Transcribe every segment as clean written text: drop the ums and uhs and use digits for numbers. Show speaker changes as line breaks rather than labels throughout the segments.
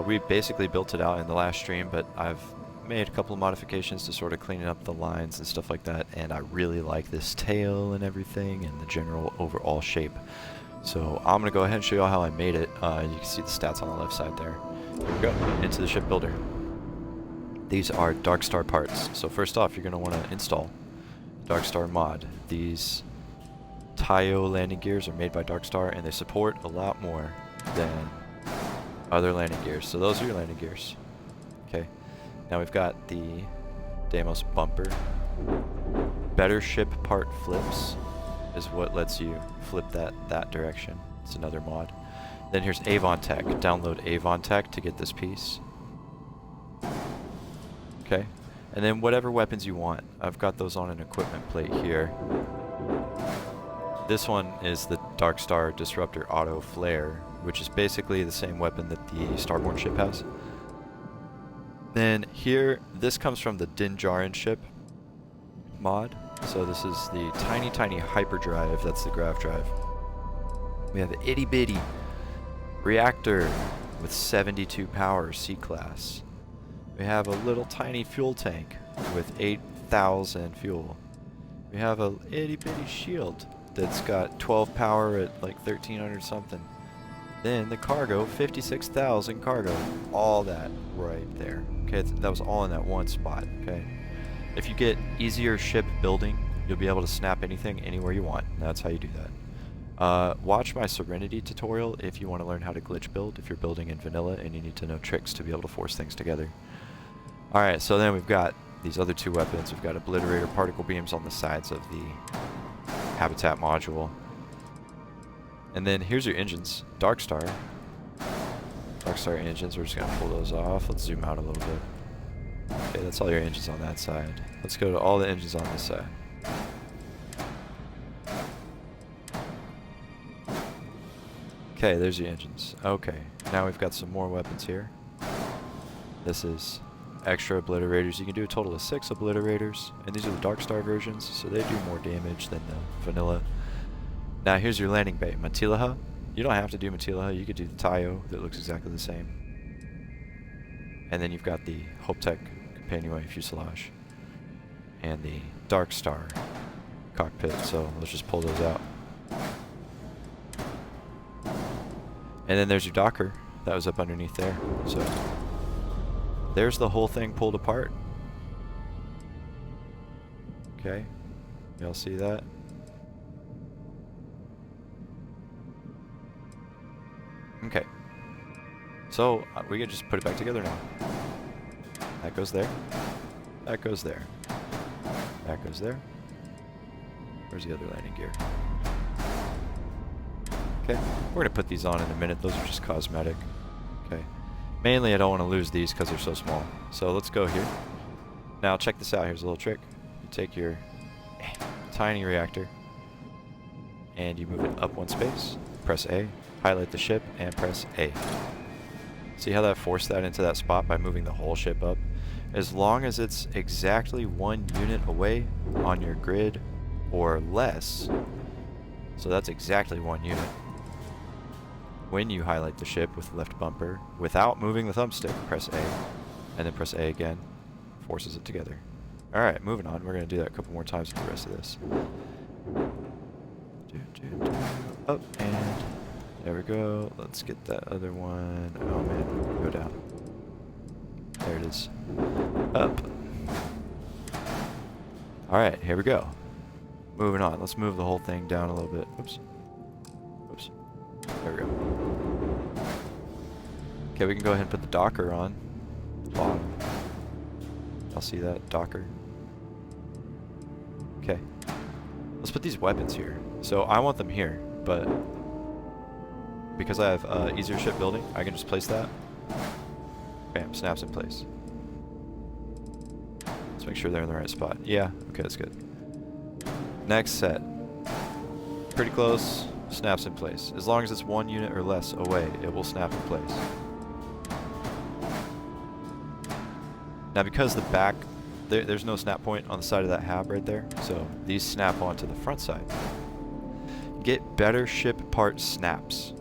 We basically built it out in the last stream, but I've made a couple of modifications to sort of clean up the lines and stuff like that, and I really like this tail and everything and the general overall shape. So I'm going to go ahead and show you all how I made it. You can see the stats on the left side there. Here we go, into the ship builder. These are Darkstar parts. So first off, you're going to want to install Darkstar mod. These Tayo landing gears are made by Darkstar, and they support a lot more than other landing gears. So those are your landing gears. Okay. Now we've got the Deimos bumper. Better ship part flips is what lets you flip that direction. It's another mod. Then here's Avontech. Download Avontech to get this piece. Okay. And then whatever weapons you want. I've got those on an equipment plate here. This one is the Darkstar Disruptor Auto Flare, which is basically the same weapon that the Starborn ship has. Then here, this comes from the Dinjarin ship mod. So this is the tiny hyperdrive, that's the grav drive. We have an itty bitty reactor with 72 power C-class. We have a little tiny fuel tank with 8,000 fuel. We have a itty bitty shield that's got 12 power at like 1,300 something. Then the cargo, 56,000 cargo. All that right there. Okay, that was all in that one spot. Okay. If you get easier ship building, you'll be able to snap anything anywhere you want. That's how you do that. Watch my Serenity tutorial if you want to learn how to glitch build if you're building in vanilla and you need to know tricks to be able to force things together. Alright, so then we've got these other two weapons. We've got Obliterator particle beams on the sides of the habitat module. And then here's your engines. Darkstar engines, we're just going to pull those off. Let's zoom out a little bit. Okay, that's all your engines on that side. Let's go to all the engines on this side. Okay, there's your engines. Okay, now we've got some more weapons here. This is extra obliterators. You can do a total of 6 obliterators, and these are the Darkstar versions, so they do more damage than the vanilla. Now here's your landing bay, Matilaha. You don't have to do Matilaha, you could do the Tayo that looks exactly the same. And then you've got the Avontech companionway fuselage and the Darkstar cockpit, so let's just pull those out. And then there's your Docker that was up underneath there. So there's the whole thing pulled apart. Okay, y'all see that? Okay, so we can just put it back together now. That goes there. That goes there. That goes there. Where's the other landing gear? Okay, we're going to put these on in a minute. Those are just cosmetic. Okay. Mainly I don't want to lose these because they're so small. So let's go here. Now check this out. Here's a little trick. You take your tiny reactor and you move it up one space. Press A. Highlight the ship and press A. See how that forced that into that spot by moving the whole ship up? As long as it's exactly 1 unit away on your grid or less, so that's exactly 1 unit. When you highlight the ship with the left bumper, without moving the thumbstick, press A, and then press A again, forces it together. Alright, moving on. We're going to do that a couple more times with the rest of this. Up, and there we go. Let's get that other one. Oh man, go down. There it is. Up. Alright, here we go. Moving on. Let's move the whole thing down a little bit. Oops. Oops. There we go. Okay, we can go ahead and put the Docker on. Bottom. Y'all see that? Docker. Okay. Let's put these weapons here. So I want them here, but because I have easier ship building, I can just place that. Bam, snaps in place. Let's make sure they're in the right spot. Yeah, okay, that's good. Next set. Pretty close, snaps in place. As long as it's 1 unit or less away, it will snap in place. Now because the back, there's no snap point on the side of that hab right there, so these snap onto the front side. Get better ship part snaps.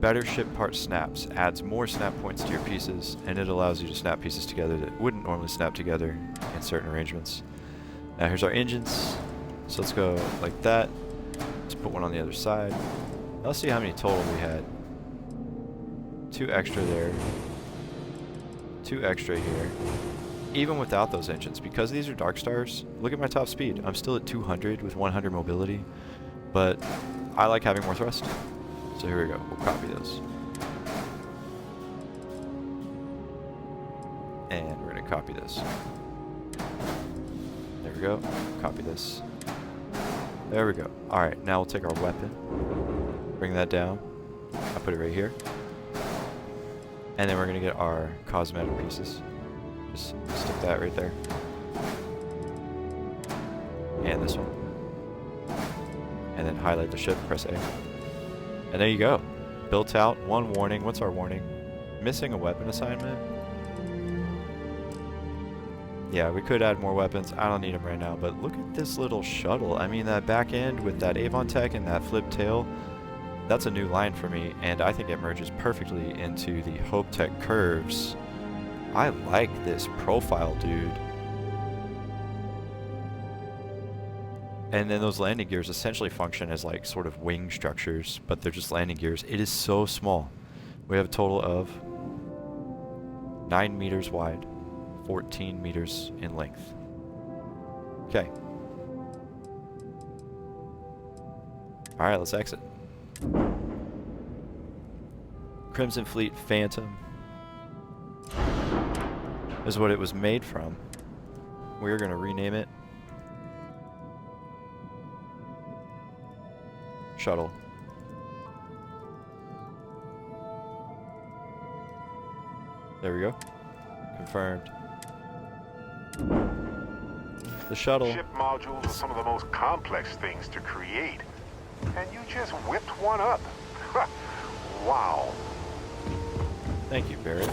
Better ship part snaps. Adds more snap points to your pieces, and it allows you to snap pieces together that wouldn't normally snap together in certain arrangements. Now here's our engines. So let's go like that. Let's put one on the other side. Now let's see how many total we had. 2 extra there. 2 extra here. Even without those engines, because these are Darkstars, look at my top speed. I'm still at 200 with 100 mobility, but I like having more thrust. So here we go. We'll copy those. And we're going to copy this. There we go. Copy this. There we go. Alright, now we'll take our weapon. Bring that down. I'll put it right here. And then we're going to get our cosmetic pieces. Just stick that right there. And this one. And then highlight the ship, press A. And there you go. Built out, 1 warning. What's our warning? Missing a weapon assignment? Yeah, we could add more weapons. I don't need them right now, but look at this little shuttle. I mean, that back end with that Avontech and that flip tail, that's a new line for me, and I think it merges perfectly into the Avontech curves. I like this profile, dude. And then those landing gears essentially function as like sort of wing structures, but they're just landing gears. It is so small. We have a total of 9 meters wide, 14 meters in length. Okay. Alright, let's exit. Crimson Fleet Phantom is what it was made from. We're going to rename it Shuttle. There we go. Confirmed. The shuttle.
Ship modules are some of the most complex things to create. And you just whipped one up. Wow.
Thank you, Barrett.